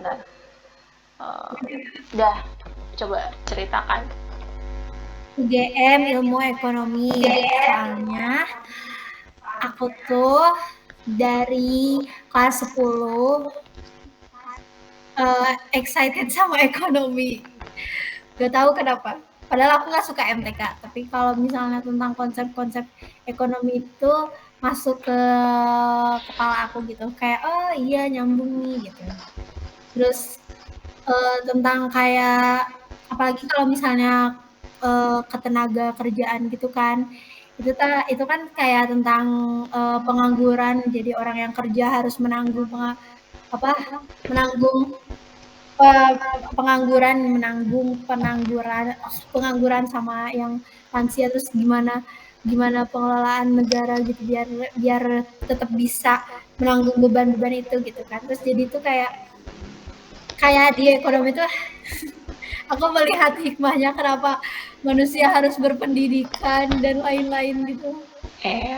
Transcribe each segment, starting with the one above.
bentar. Udah, coba ceritakan. UGM ilmu ekonomi. Soalnya aku tuh dari kelas 10 excited sama ekonomi. Gak tahu kenapa. Padahal aku nggak suka MTK, tapi kalau misalnya tentang konsep-konsep ekonomi itu masuk ke kepala aku gitu. Kayak oh iya nyambung nih gitu. Terus tentang kayak apalagi kalau misalnya ketenaga kerjaan gitu kan, itu kan kayak tentang pengangguran. Jadi orang yang kerja harus menanggung apa menanggung pengangguran sama yang lansia, terus gimana gimana pengelolaan negara gitu biar biar tetap bisa menanggung beban-beban itu gitu kan. Terus jadi itu kayak kayak di ekonomi itu aku melihat hikmahnya kenapa manusia harus berpendidikan dan lain-lain gitu. Eh,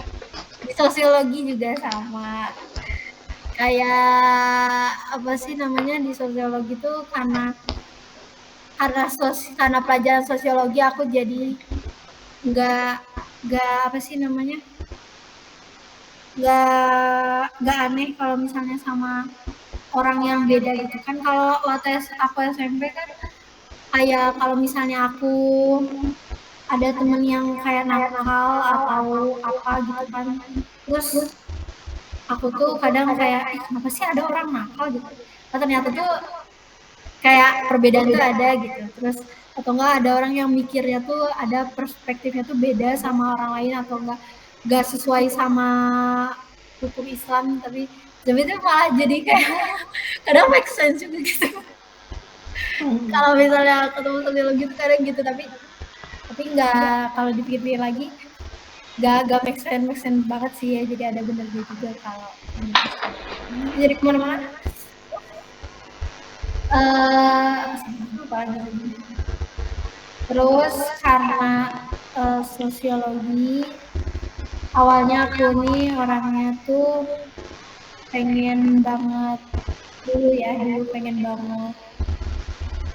Di sosiologi juga sama. Kayak apa sih namanya di sosiologi itu karena pelajaran sosiologi aku jadi nggak apa sih namanya nggak aneh kalau misalnya sama orang yang beda gitu kan. Kalau waktu aku SMP kan kayak kalau misalnya aku ada temen yang kayak nakal atau apa gitu kan, terus aku tuh kadang kayak ih kenapa sih ada orang nakal gitu, nah, ternyata tuh kayak perbedaan tuh ada gitu. Terus atau enggak ada orang yang mikirnya tuh ada perspektifnya tuh beda sama orang lain, atau enggak sesuai sama hukum Islam, tapi itu malah jadi kayak kadang make sense juga gitu. Kalau misalnya ketemu sosiologi itu kadang gitu, tapi nggak, kalau dipikir-pikir lagi nggak make sense banget sih ya, jadi ada benernya juga kalau ini jadi kemana-mana. Apa sih apa lagi tadi, terus karena sosiologi awalnya aku nih orangnya tuh pengen banget dulu pengen banget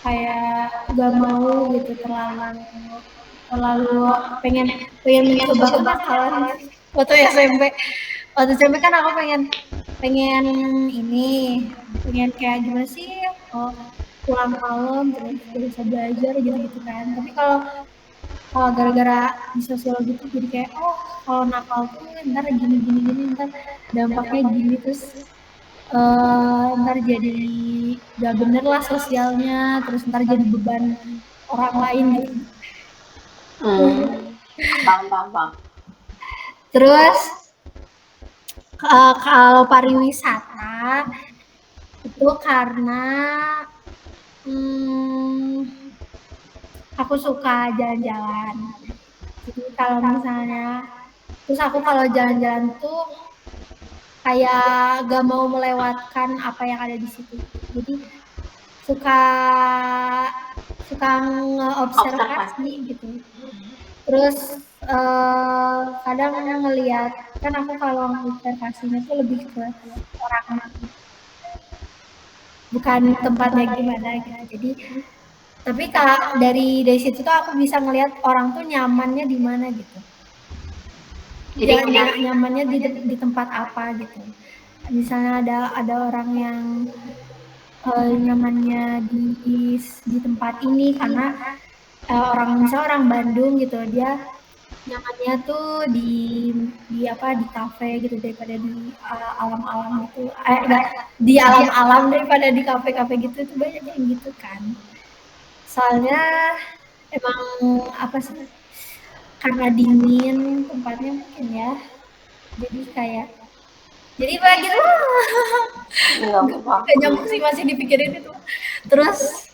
kayak gak mau gitu terlalu terlalu pengen pengen mencoba kenakalan waktu SMP. Waktu SMP kan aku pengen pengen ini pengen kayak gimana sih, oh, pulang malam terus gak bisa belajar gitu-gitu kan. Tapi kalau gara-gara di sosiologi tuh jadi kayak oh kalau nakal tuh ntar gini gini gini, ntar dampaknya gini, terus ntar jadi gak bener lah sosialnya, terus ntar jadi beban orang lain gitu. paham, paham, paham. Terus kalau pariwisata itu karena hmm, aku suka jalan-jalan. Jadi kalau misalnya terus aku kalau jalan-jalan tuh kayak gak mau melewatkan apa yang ada di situ. Jadi suka suka ngeobservasi Observasi. gitu. Terus kadang ngelihat kan aku kalau observasinya tuh lebih ke orangnya, bukan tempatnya gimana gitu. Jadi tapi dari situ tuh aku bisa ngelihat orang tuh nyamannya di mana gitu. Jadi Nyamannya di tempat apa gitu. Misalnya ada orang yang nyamannya di tempat ini karena misalnya orang Bandung gitu, dia nyamannya tuh di apa di kafe gitu daripada di alam-alam gitu. Enggak, di alam-alam daripada di kafe-kafe gitu, itu banyak yang gitu kan. Soalnya emang apa sih? Karena dingin tempatnya mungkin ya. Jadi kayak jadi begitu. nggak apa-apa. Gak nyambung sih, masih dipikirin itu. Terus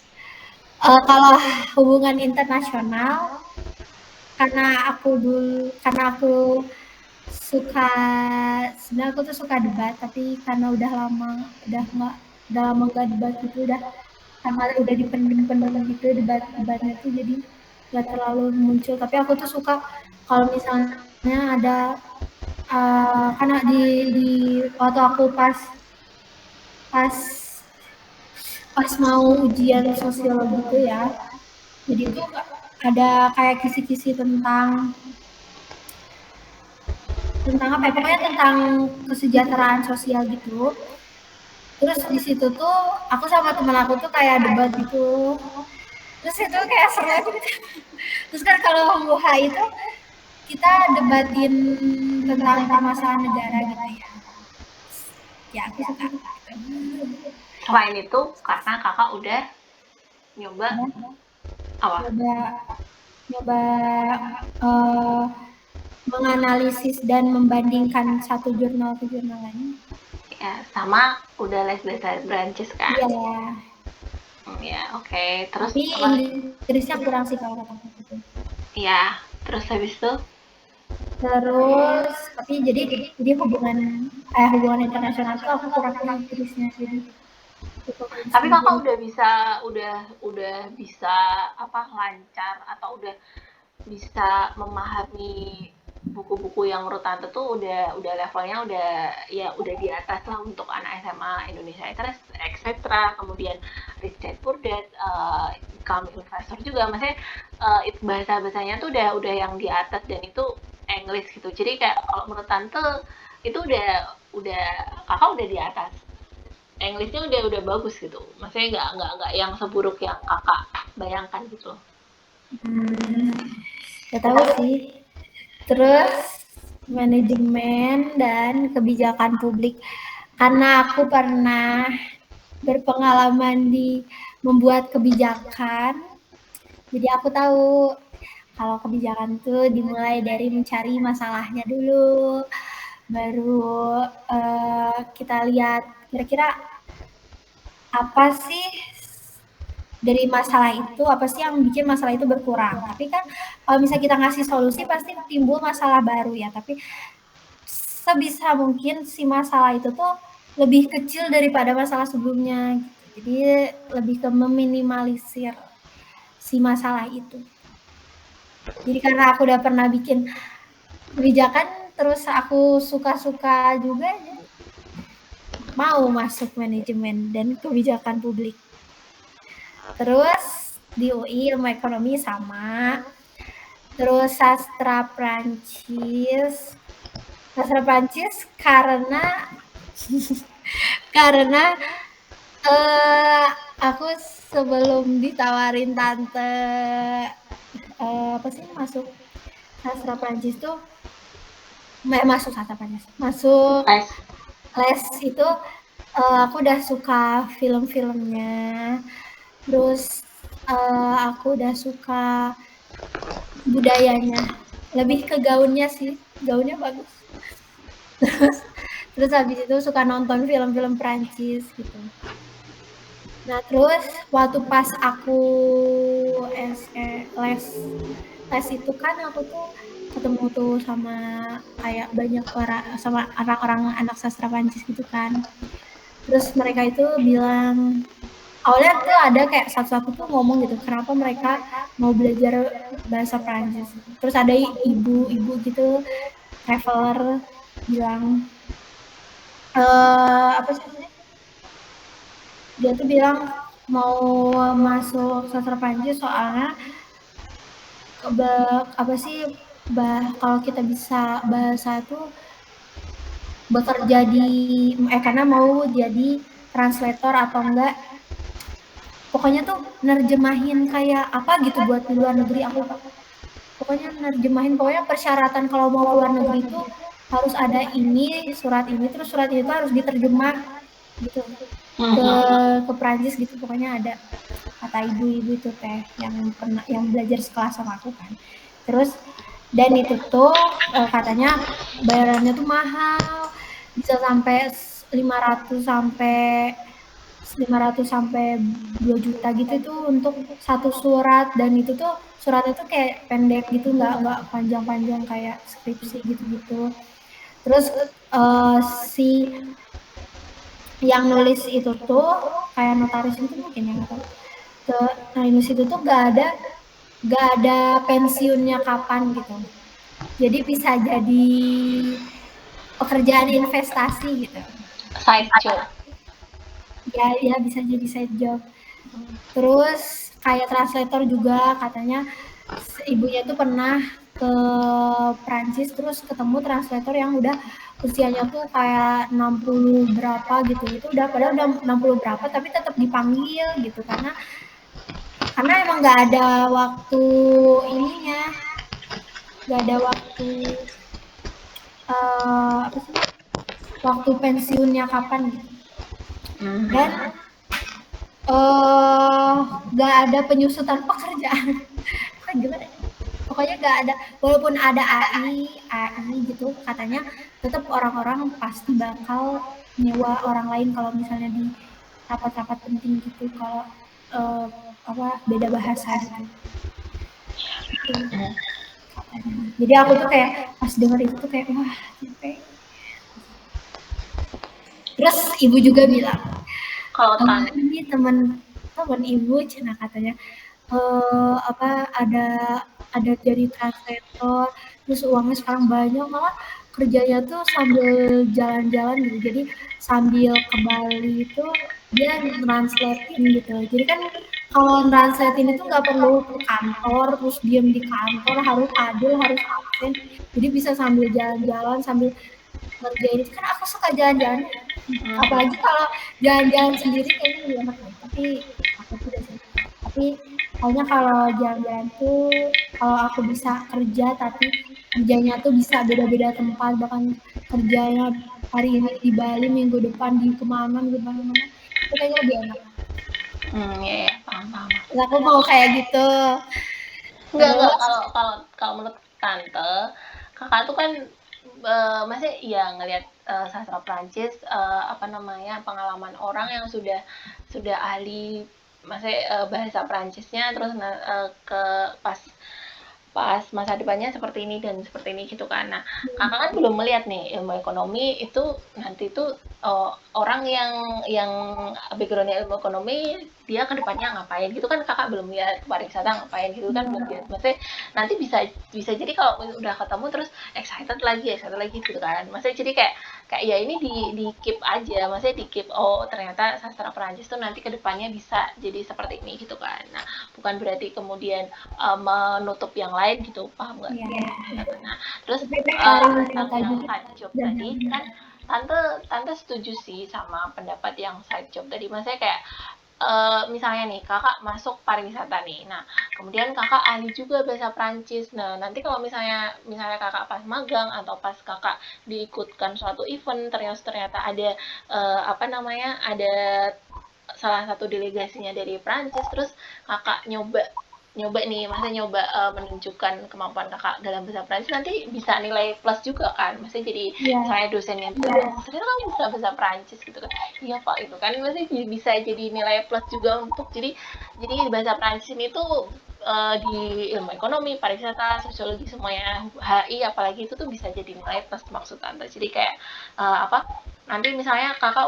kalau hubungan internasional karena aku suka sebenarnya aku tuh suka debat, tapi karena udah lama nggak debat gitu, karena udah dipendem gitu debatnya tuh, jadi nggak terlalu muncul. Tapi aku tuh suka kalau misalnya ada karena di waktu aku pas pas pas mau ujian sosiologi itu ya, jadi tuh ada kayak kisi-kisi tentang apa ya, pokoknya tentang kesejahteraan sosial gitu. Terus di situ tuh aku sama temen aku tuh kayak debat gitu. Terus itu kayak seru gitu. Terus kan kalau UH itu kita debatin tentang permasalahan negara gitu ya. Ya aku suka gitu. Selain itu, karena kakak udah nyoba Ya, apa? nyoba nyoba eh, menganalisis dan membandingkan satu jurnal ke jurnal lain. Ya, sama udah les bahasa Prancis kan? Iya, Ya, oke. Terus tapi apa lagi? Inggrisnya kurang sih kalau kata aku gitu. Ya, terus habis itu Terus tapi jadi hubungan internasional tuh aku kurang Inggrisnya jadi cukup tapi listening. kakak udah bisa apa lancar atau udah bisa memahami buku-buku yang menurut tante tuh udah levelnya udah di atas lah untuk anak SMA Indonesia terus etc. Kemudian Rich Dad Poor Dad, Become Investor juga, maksudnya bahasa-bahasanya tuh udah yang di atas dan itu English gitu. Jadi kayak kalau menurut tante itu udah kakak udah di atas. Englishnya udah bagus gitu. Maksudnya nggak yang seburuk yang kakak bayangkan gitu. Gak tahu sih. Terus manajemen dan kebijakan publik. Karena aku pernah berpengalaman di membuat kebijakan, jadi aku tahu kalau kebijakan tuh dimulai dari mencari masalahnya dulu, baru kita lihat kira-kira apa sih dari masalah itu, apa sih yang bikin masalah itu berkurang. Tapi kan kalau misalnya kita ngasih solusi pasti timbul masalah baru ya, tapi sebisa mungkin si masalah itu tuh lebih kecil daripada masalah sebelumnya gitu. Jadi lebih ke meminimalisir si masalah itu. Jadi karena aku udah pernah bikin kebijakan terus aku suka-suka juga jadi mau masuk manajemen dan kebijakan publik. Terus di UI ilmu ekonomi sama. Terus sastra Prancis karena eh aku sebelum ditawarin tante apa sih sastra Prancis tuh masuk sastra Prancis masuk Les. les itu aku udah suka film-filmnya terus aku udah suka budayanya lebih ke gaunnya sih gaunnya bagus terus habis itu suka nonton film-film Prancis gitu. Nah terus waktu pas aku les itu kan aku tuh ketemu tuh sama kayak banyak orang sama orang-orang anak sastra Prancis gitu kan. Terus mereka itu bilang awalnya tuh ada kayak satu-satu tuh ngomong gitu kenapa mereka mau belajar bahasa Prancis. Terus ada ibu-ibu gitu traveler bilang apa sih dia tuh bilang mau masuk sastra Prancis soalnya apa sih kalau kita bisa bahasa tuh bekerja di karena mau jadi translator atau enggak pokoknya tuh nerjemahin kayak apa gitu buat di luar negeri aku pokoknya nerjemahin pokoknya persyaratan kalau mau ke luar negeri itu harus ada ini terus surat itu harus diterjemah gitu ke Prancis gitu pokoknya ada kata ibu-ibu itu teh yang belajar sekelas sama aku kan terus dan itu tuh katanya bayarannya tuh mahal bisa sampai 500 sampai 2 juta gitu tuh untuk satu surat dan itu tuh suratnya tuh kayak pendek gitu nggak panjang-panjang kayak skripsi gitu-gitu terus si yang nulis itu tuh kayak notaris itu mungkin yang tahu nah nulis itu tuh gak ada pensiunnya kapan gitu jadi bisa jadi pekerjaan investasi gitu Side job. ya bisa jadi side job. Terus kayak translator juga katanya ibunya tuh pernah ke Prancis terus ketemu translator yang udah usianya tuh kayak 60 berapa gitu. Itu udah padahal udah 60 berapa tapi tetap dipanggil gitu karena emang nggak ada waktu ininya, nggak ada waktu apa sih? Waktu pensiunnya kapan gitu. Dan nggak ada penyusutan pekerjaan. Gimana ya? Pokoknya nggak ada, walaupun ada AI gitu katanya tetap orang-orang pasti bakal nyewa orang lain kalau misalnya di rapat-rapat penting gitu kalau eh, apa beda bahasa gitu. Itu katanya. Jadi aku tuh kayak pas denger itu tuh kayak wah capek. Terus ibu juga bilang Kalau ini teman teman ibu cina katanya apa ada jadi translator terus uangnya sekarang banyak malah kerjanya tuh sambil jalan-jalan gitu jadi sambil ke Bali itu dia translatein gitu jadi kan kalau translatein itu nggak perlu ke kantor terus diem di kantor harus hadir harus absen jadi bisa sambil jalan-jalan sambil ngerjain itu kan aku suka jalan-jalan ya. Apalagi kalau jalan-jalan sendiri kayaknya lebih enak deh tapi takut juga sih tapi pokoknya kalau jalan-jalan tuh kalau aku bisa kerja tapi kerjanya tuh bisa beda-beda tempat bahkan kerjanya hari ini di Bali minggu depan di kemana di mana-mana itu kayaknya lebih enak ya, ya, paham paham. terus aku mau kayak gitu Enggak, terus kalau menurut tante, kakak tuh kan masih ya ngelihat sastra Prancis apa namanya pengalaman orang yang sudah ahli masih bahasa Prancisnya terus ke pas pas masa depannya seperti ini dan seperti ini gitu kan. Nah, kakak kan belum melihat nih ilmu ekonomi itu nanti itu orang yang backgroundnya ilmu ekonomi dia ke depannya ngapain gitu kan kakak belum lihat pariwisata ngapain gitu kan belum lihat. Maksudnya nanti bisa bisa jadi kalau udah ketemu terus excited lagi gitu kan. Maksudnya jadi kayak kayak ya ini di keep aja, maksudnya di keep oh ternyata sastra Perancis tuh nanti ke depannya bisa jadi seperti ini gitu kan. Nah, bukan berarti kemudian menutup yang lain gitu paham nggak? ya, Nah terus tapi pariwisata tentang yang juga side job dan tadi kan tante tante setuju sih sama pendapat yang side job tadi maksudnya kayak misalnya nih kakak masuk pariwisata nih, nah kemudian kakak ahli juga bahasa Prancis, nah nanti kalau misalnya kakak pas magang atau pas kakak diikutkan suatu event ternyata ada apa namanya ada salah satu delegasinya dari Prancis terus kakak nyoba nyoba nih masa nyoba menunjukkan kemampuan kakak dalam bahasa Prancis nanti bisa nilai plus juga kan masih jadi ya, misalnya dosennya itu ternyata kamu bisa bahasa Prancis gitu kan iya pak itu kan masih bisa jadi nilai plus juga untuk jadi bahasa Prancis ini tuh di ilmu ekonomi, pariwisata, sosiologi semuanya HI apalagi itu tuh bisa jadi nilai plus maksud tante. Jadi kayak apa? Nanti misalnya kakak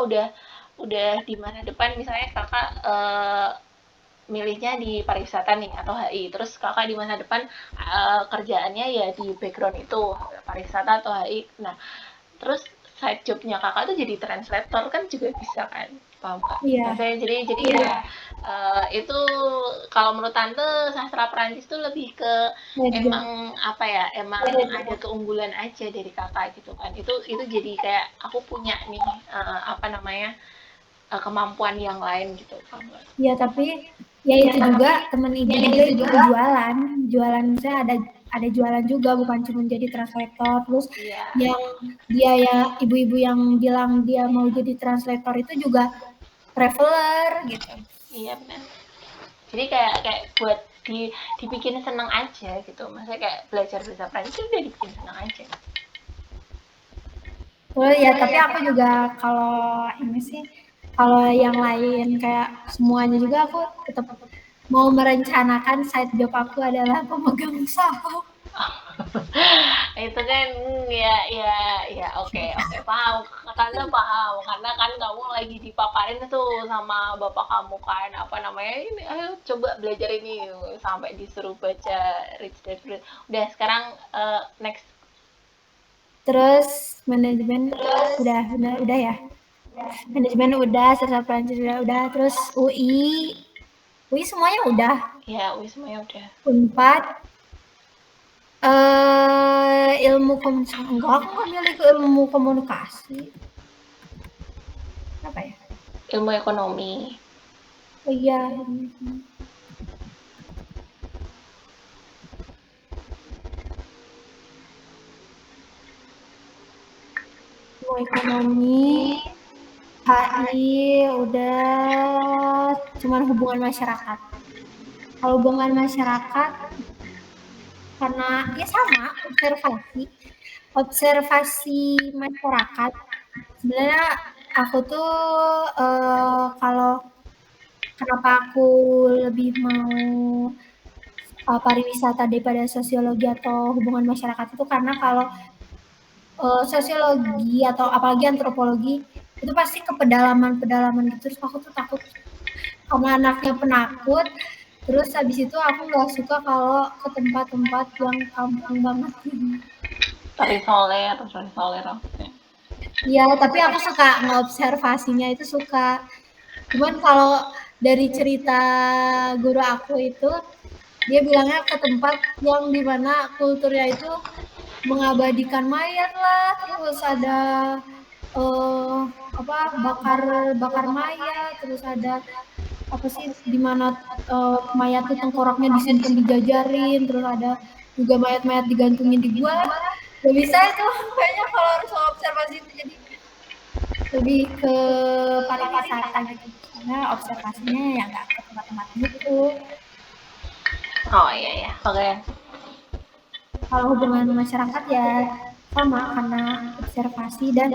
udah di masa depan misalnya kakak milihnya di pariwisata nih atau HI terus kakak di masa depan kerjaannya ya di background itu pariwisata atau HI nah terus side jobnya kakak tuh jadi translator kan juga bisa kan paham kak iya, maksudnya jadi ya itu kalau menurut tante sastra Perancis tuh lebih ke iya. emang apa ya emang ada keunggulan aja dari kakak gitu kan itu jadi kayak aku punya nih apa namanya kemampuan yang lain gitu paham nggak? Ya tapi ya itu juga temen ibu juga itu jualan, jualan saya ada jualan juga bukan cuma jadi translator. Terus Iya, yang dia ya ibu-ibu yang bilang dia mau jadi translator itu juga traveler gitu. iya benar. Jadi kayak kayak buat dibikin seneng aja gitu. Maksudnya kayak belajar bahasa Prancis itu udah dibikin seneng aja. Oh ya tapi aku juga kalau ini sih kalau yang lain kayak semuanya juga aku tetap mau merencanakan side job aku adalah pemegang saham. Itu kan ya oke paham karena paham karena kan kamu lagi dipaparin tuh sama bapak kamu kan apa namanya ini ayo coba belajar ini sampai disuruh baca Rich Dad Poor Dad. Udah sekarang next Terus manajemen udah ya. Manajemen udah, sastra Prancis udah, terus UI semuanya udah. Ya, UI semuanya udah. Unpad, ilmu komunikasi, enggak, aku nggak milih ke ilmu komunikasi. Apa ya? Ilmu ekonomi. Oh iya, ilmu ekonomi, HI udah, cuman hubungan masyarakat. Kalau hubungan masyarakat, karena ya sama, observasi masyarakat. Sebenarnya aku tuh kalau kenapa aku lebih mau pariwisata daripada sosiologi atau hubungan masyarakat itu karena kalau sosiologi atau apalagi antropologi itu pasti ke pedalaman-pedalaman gitu, terus aku tuh takut karena anaknya penakut, terus habis itu aku nggak suka kalau ke tempat-tempat yang kampung banget gitu. Terisolir. Iya, tapi aku suka ngobservasinya itu suka. Cuman kalau dari cerita guru aku itu, dia bilangnya ke tempat yang dimana kulturnya itu mengabadikan mayat lah, terus ada eh apa bakar bakar mayat, terus ada apa sih dimana mayat tuh tengkoraknya disimpan dijajarin, terus ada juga mayat-mayat digantungin di gua. Gak bisa itu kayaknya kalau harus observasi itu jadi lebih ke pariwisata gitu karena observasinya ya nggak ke tempat-tempat gitu. Oh iya ya, oke. Okay. Kalau hubungan masyarakat ya sama karena observasi dan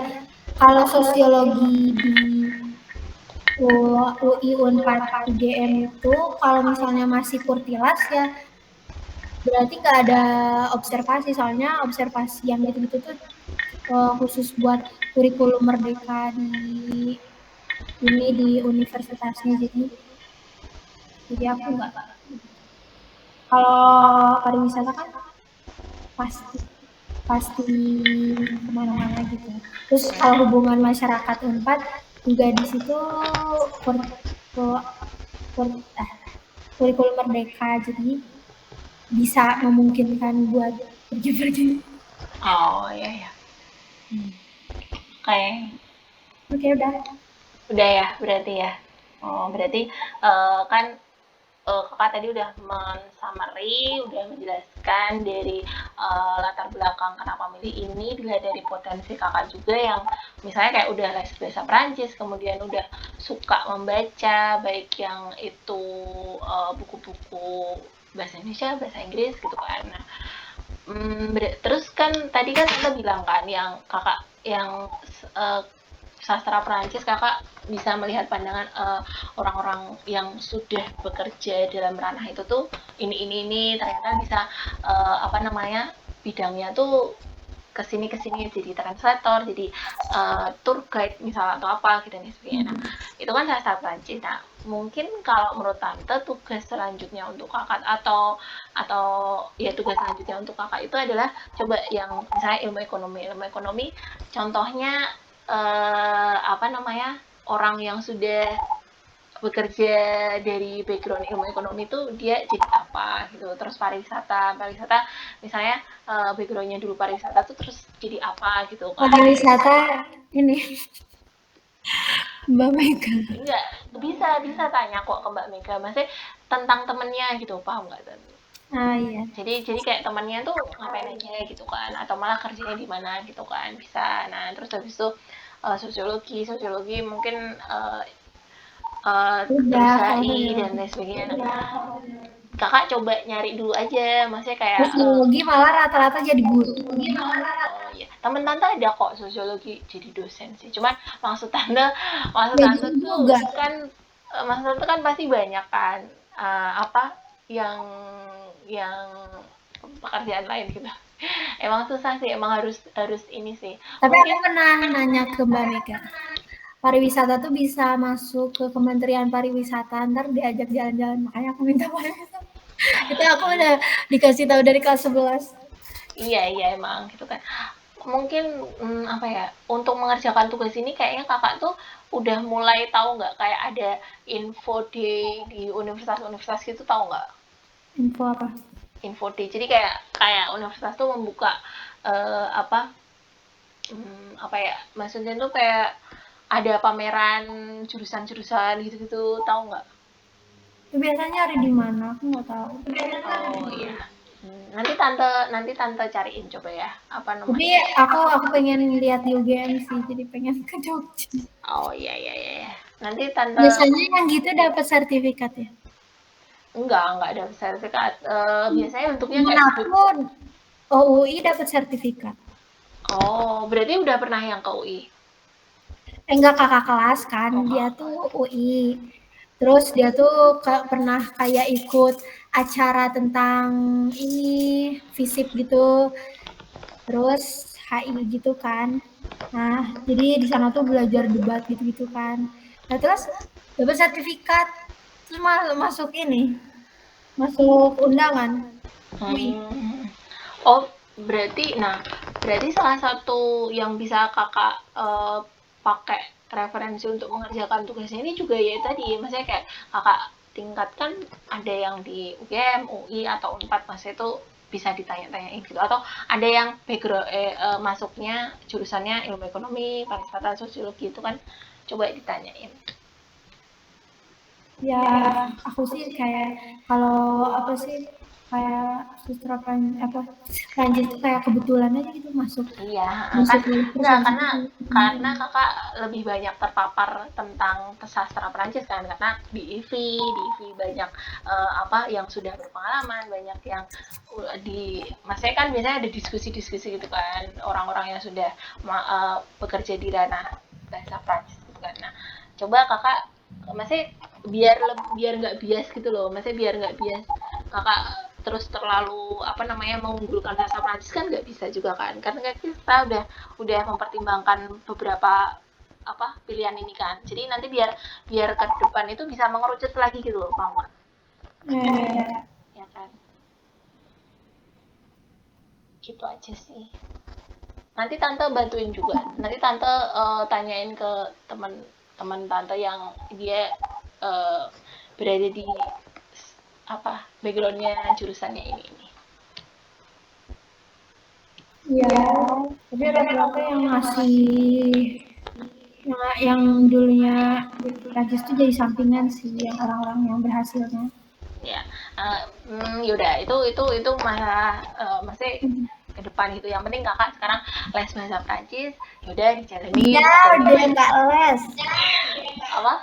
kalau sosiologi di UI Unpad UGM itu kalau misalnya masih kurtilas ya berarti nggak ada observasi soalnya observasi yang gitu-gitu tuh khusus buat kurikulum merdeka di ini di universitasnya jadi aku nggak kalau pariwisata kan pasti pasti kemana-mana gitu. Terus kalau hubungan masyarakat Unpad juga di situ kur, kur, kur, kurikulum merdeka jadi bisa memungkinkan buat pergi-pergi. Oh iya ya. Oke. Okay. Oke udah. Udah ya berarti ya. Oh berarti kan kakak tadi udah men-summary, udah menjelaskan dari latar belakang kenapa milih ini, dilihat dari potensi kakak juga yang misalnya kayak udah les bahasa Prancis, kemudian udah suka membaca, baik yang itu buku-buku bahasa Indonesia, bahasa Inggris gitu kan. Nah, terus kan tadi kan kita bilang kan yang kakak yang uh, sastra Perancis kakak bisa melihat pandangan orang-orang yang sudah bekerja dalam ranah itu tuh ini ternyata bisa apa namanya bidangnya tuh kesini jadi translator jadi tour guide misalnya atau apa gitu dan sebagainya. Nah, itu kan sastra Prancis. Nah, mungkin kalau menurut tante tugas selanjutnya untuk kakak atau ya tugas selanjutnya untuk kakak itu adalah coba yang misalnya ilmu ekonomi contohnya apa namanya orang yang sudah bekerja dari background ilmu ekonomi itu dia jadi apa gitu terus pariwisata misalnya backgroundnya dulu pariwisata tuh terus jadi apa gitu kan. Pariwisata ini Mbak Mega. Enggak bisa tanya kok ke Mbak Mega maksudnya tentang temennya gitu paham nggak tante? Ah iya. Jadi kayak temannya tuh ngapain aja gitu kan atau malah kerjanya di mana gitu kan bisa. Nah terus habis itu sosiologi mungkin Udah terus kalau HI dan sosiologi. lain sebagainya. Nah, kakak coba nyari dulu aja maksudnya kayak Sosiologi malah rata-rata jadi guru. oh iya temen tante ada kok sosiologi jadi dosen sih cuman maksud Ya tante gitu tuh juga. kan maksud tante kan pasti banyak kan apa yang yang pekerjaan lain gitu emang susah sih emang harus harus ini sih Tapi aku mungkin pernah nanya ke Mbak Mega. Pariwisata tuh bisa masuk ke Kementerian Pariwisata, ntar diajak jalan-jalan, makanya aku minta pariwisata. Itu aku udah dikasih tahu dari kelas 11. iya emang gitu kan mungkin apa ya, untuk mengerjakan tugas ini kayaknya kakak tuh udah mulai tahu nggak kayak ada info day di universitas-universitas gitu, tahu nggak? Info apa? Info day, jadi kayak kayak universitas tuh membuka apa apa ya, maksudnya tuh kayak ada pameran jurusan-jurusan gitu-gitu, tahu nggak? Biasanya ada di mana? Aku nggak tahu. Oh iya. Nanti tante cariin coba ya, apa Tapi namanya. aku pengen lihat di UGM sih, jadi pengen ke Jogja. Oh iya iya iya iya. Nanti tante. Biasanya yang gitu dapat sertifikat ya. Enggak ada sertifikat. Biasanya bentuknya Temen kayak aku OUI dapat sertifikat. oh, berarti udah pernah yang ke UI. Enggak kakak kelas kan, Oh, dia Kak. tuh UI. Terus dia tuh pernah kayak ikut acara tentang ini FISIP gitu. Terus HI gitu kan. Nah, jadi di sana tuh belajar debat gitu-gitu kan. Nah, terus dapat sertifikat. Terus masuk ini, masuk undangan UI. Hmm. Oh, berarti salah satu yang bisa kakak pakai referensi untuk mengerjakan tugasnya ini juga ya tadi, maksudnya kayak kakak tingkatkan ada yang di UGM, UI atau Unpad, maksudnya itu bisa ditanya-tanyain gitu, atau ada yang background masuknya jurusannya ilmu ekonomi, pariwisata, sosiologi itu kan, coba ditanyain. Ya, aku sih kayak kalau apa sih kayak sastra apa Prancis tuh kayak kebetulan aja gitu masuk Iya, kan masuk terus enggak habis itu karena kakak lebih banyak terpapar tentang sastra Perancis kan, karena di IVI banyak apa yang sudah berpengalaman, banyak yang maksudnya kan biasanya ada diskusi-diskusi gitu kan, orang-orang yang sudah bekerja di ranah bahasa Perancis gitu kan. Nah, coba kakak maksudnya biar nggak bias gitu loh, maksudnya biar nggak bias kakak terus terlalu apa namanya mengunggulkan bahasa Prancis kan nggak bisa juga kan, karena kita udah mempertimbangkan beberapa apa pilihan ini kan, jadi nanti biar biar ke depan itu bisa mengerucut lagi gitu loh, paham nggak? ya, Ya kan, gitu aja sih. Nanti tante bantuin juga, nanti tante tanyain ke teman-teman tante yang dia uh, berada di apa backgroundnya jurusannya ini. ya, tapi rata-rata yang masih yang dulunya Prancis tuh jadi sampingan sih yang orang-orang yang berhasilnya. Ya yaudah itu masalah masih ke depan gitu, yang penting kakak sekarang les bahasa Prancis, yaudah dijalanin Ya, gitu. udah nggak les. Apa?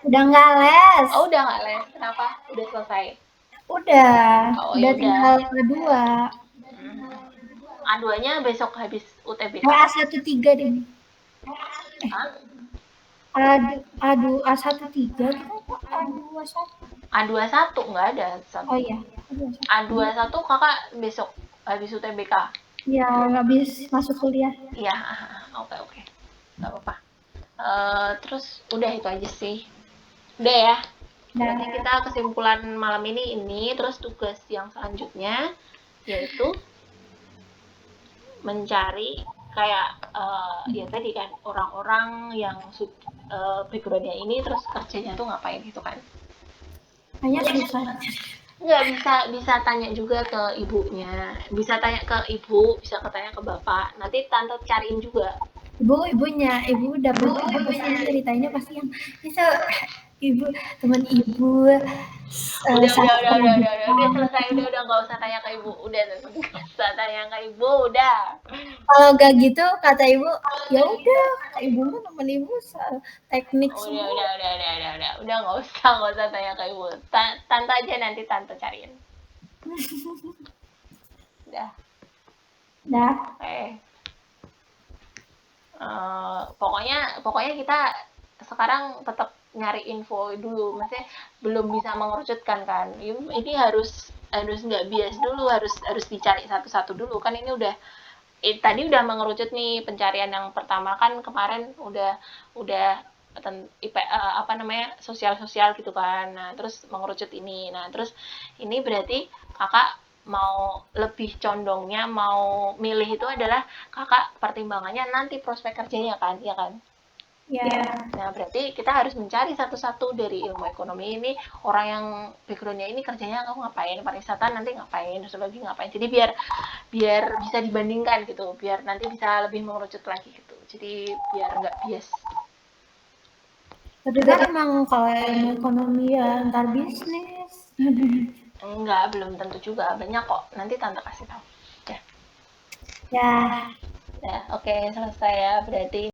Udah nggak les. Oh, udah nggak les, kenapa, udah selesai? Oh Udah yaudah. tinggal kedua. A2-nya besok habis UTBK. Oh, A13 deh. Eh, Hah? A13 kita kok A21? A21 nggak ada satu. Oh iya, A21. A21 kakak besok habis UTBK. Ya, habis masuk kuliah. Iya, oke oke, nggak apa-apa. Terus udah itu aja sih. Udah ya. Berarti Nah, kita kesimpulan malam ini, terus tugas yang selanjutnya yaitu mencari kayak ya tadi kan orang-orang yang backgroundnya ini terus kerjanya tuh ngapain gitu kan. kayaknya susah. Nggak bisa bisa tanya juga ke ibunya, bisa tanya ke ibu, bisa tanya ke bapak, nanti tante cariin juga. Ibu dapet apa pasti ceritainnya pasti yang itu ibu teman ibu sastra Udah Jepang. selesai, udah nggak usah tanya ke ibu, udah nggak usah tanya ke ibu, udah. Kalau gak gitu kata ibu, ya udah kata ibu mah teman ibu teknik semua. Udah nggak usah tanya ke ibu. Tante aja, nanti tante cariin. Udah. Dah, Oke. Pokoknya pokoknya kita sekarang tetap nyari info dulu, maksudnya belum bisa mengerucutkan kan, ini harus harus nggak bias dulu, harus dicari satu-satu dulu kan, ini udah tadi udah mengerucut nih, pencarian yang pertama kan kemarin udah apa namanya sosial sosial gitu kan, nah terus mengerucut ini, nah terus ini berarti kakak mau lebih condongnya mau milih itu adalah kakak pertimbangannya nanti prospek kerjanya kan, ya kan? Ya. Nah, berarti kita harus mencari satu-satu dari ilmu ekonomi ini, orang yang backgroundnya ini kerjanya kamu ngapain, pariwisata nanti ngapain, sosiologi ngapain. Jadi biar biar bisa dibandingkan gitu, biar nanti bisa lebih mengerucut lagi gitu. Jadi biar nggak bias. Tapi kan emang kalau ilmu ekonomi ya ntar bisnis. Enggak, belum tentu juga. Banyak kok. Nanti tante kasih tahu. Ya, Ya. ya, oke, selesai ya. Berarti